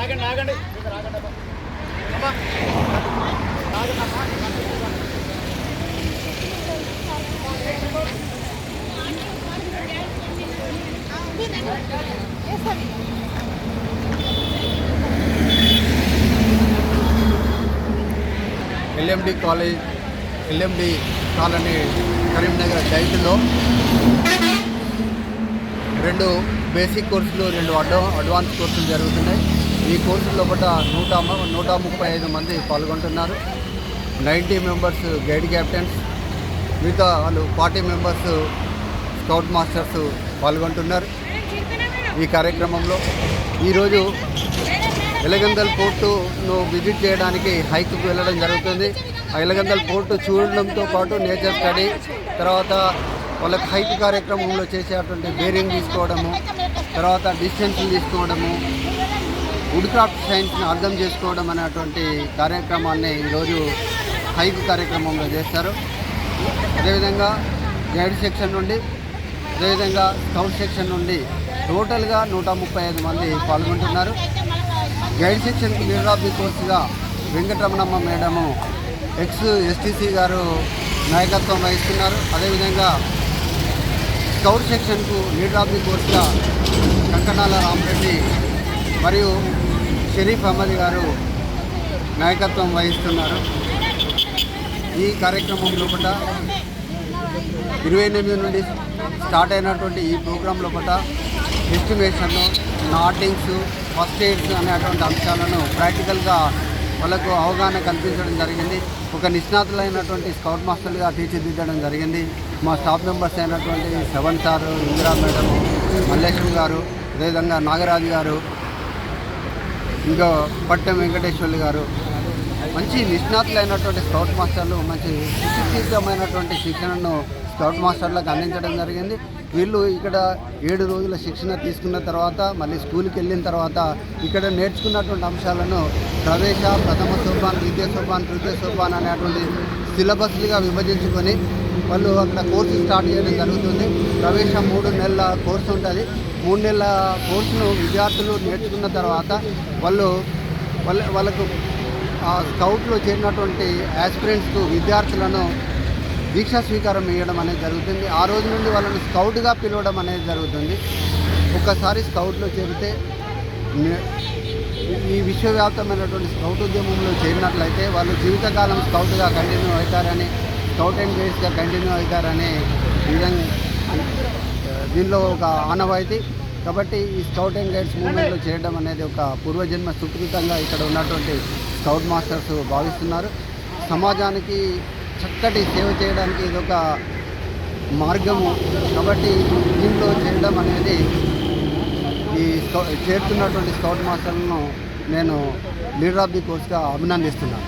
ఆగండి ఆగండి LMD college LMD colony Karimnagar డైట్లో 2 బేసిక్ కోర్సులు 2 అడ్వాన్స్ కోర్సులు జరుగుతున్నాయి. ఈ కోర్సుల్లో పాటు 135 మంది పాల్గొంటున్నారు. 90 మెంబర్స్ గైడ్ క్యాప్టెన్స్, మిగతా వాళ్ళు 40 మెంబర్స్ స్కౌట్ మాస్టర్స్ పాల్గొంటున్నారు. ఈ కార్యక్రమంలో ఈరోజు ఎలగందల్ పోర్టును విజిట్ చేయడానికి హైక్కి వెళ్ళడం జరుగుతుంది. ఆ ఎలగందల్ పోర్టు చూడడంతో పాటు నేచర్ స్టడీ, తర్వాత వాళ్ళకి హైక్ కార్యక్రమంలో చేసేటువంటి బేరింగ్ తీసుకోవడము, తర్వాత డిస్టెన్స్లు తీసుకోవడము, వుడ్ క్రాఫ్ట్ సైన్స్ని అర్థం చేసుకోవడం అనేటువంటి కార్యక్రమాన్ని ఈరోజు హైక్ కార్యక్రమంలో చేస్తారు. అదేవిధంగా గైడ్ సెక్షన్ నుండి, అదేవిధంగా స్కౌట్ సెక్షన్ నుండి టోటల్గా 135 మంది పాల్గొంటున్నారు. గైడ్ సెక్షన్కి లీడర్ ఆఫ్ ది కోర్సుగా వెంకటరమణమ్మ మేడము ఎక్స్-STC గారు నాయకత్వం వహిస్తున్నారు. అదేవిధంగా స్కౌట్ సెక్షన్కు లీడర్ ఆఫ్ ది కోర్సుగా కంకణాల రామరెడ్డి మరియు షరీఫ్ అహ్మద్ గారు నాయకత్వం వహిస్తున్నారు. ఈ కార్యక్రమం లోపల 28 నుండి స్టార్ట్ అయినటువంటి ఈ ప్రోగ్రాం లోపల ఎస్టిమేషన్, నాటింగ్స్, ఫస్ట్ ఎయిడ్స్ అనేటువంటి అంశాలను ప్రాక్టికల్గా వాళ్ళకు అవగాహన కల్పించడం జరిగింది. ఒక నిష్ణాతులైనటువంటి స్కౌట్ మాస్టర్లుగా తీర్చిదిద్దడం జరిగింది. మా స్టాఫ్ మెంబర్స్ అయినటువంటి శ్రవణ్ సార్, ఇందిరా మేడం, మల్లేశ్వరి గారు, అదేవిధంగా నాగరాజు గారు, ఇంకా పట్టం వెంకటేశ్వర్లు గారు, మంచి నిష్ణాతులైనటువంటి స్కౌట్ మాస్టర్లు మంచి సుశిక్షితమైనటువంటి శిక్షణను స్కౌట్ మాస్టర్లకు అందించడం జరిగింది. వీళ్ళు ఇక్కడ 7 రోజుల శిక్షణ తీసుకున్న తర్వాత మళ్ళీ స్కూల్కి వెళ్ళిన తర్వాత ఇక్కడ నేర్చుకున్నటువంటి అంశాలను ప్రవేశ, ప్రథమ సోపాన్, ద్వితీయ సోపాన్, తృతీయ సోపాన్ అనేటువంటి సిలబస్లుగా విభజించుకొని వాళ్ళు అక్కడ కోర్సు స్టార్ట్ చేయడం జరుగుతుంది. ప్రవేశ 3 నెలల కోర్సు ఉంటుంది. 3 నెలల కోర్సును విద్యార్థులు నేర్చుకున్న తర్వాత వాళ్ళకు స్కౌట్లో చేరినటువంటి యాస్పిరెంట్స్కు విద్యార్థులను దీక్షా స్వీకారం ఇవ్వడం అనేది జరుగుతుంది. ఆ రోజు నుండి వాళ్ళని స్కౌట్గా పిలవడం అనేది జరుగుతుంది. ఒక్కసారి స్కౌట్లో చేరితే ఈ విశ్వవ్యాప్తమైనటువంటి స్కౌట్ ఉద్యమంలో చేరినట్లయితే వాళ్ళు జీవితకాలం స్కౌట్గా కంటిన్యూ అవుతారని, స్కౌట్ అండ్ గైడ్స్గా కంటిన్యూ అవుతారని విధంగా దీనిలో ఒక ఆనవాయితీ. కాబట్టి ఈ స్కౌట్ అండ్ గైడ్స్ మూవ్మెంట్లో చేయడం అనేది ఒక పూర్వజన్మ సుకృతంగా ఇక్కడ ఉన్నటువంటి స్కౌట్ మాస్టర్స్ భావిస్తున్నారు. సమాజానికి చక్కటి సేవ చేయడానికి ఇదొక మార్గము. కాబట్టి దీంట్లో చేయడం అనేది ఈ చేరుతున్నటువంటి స్కౌట్ మాస్టర్లను నేను లీడర్ ఆఫ్ ది కోర్స్గా అభినందిస్తున్నాను.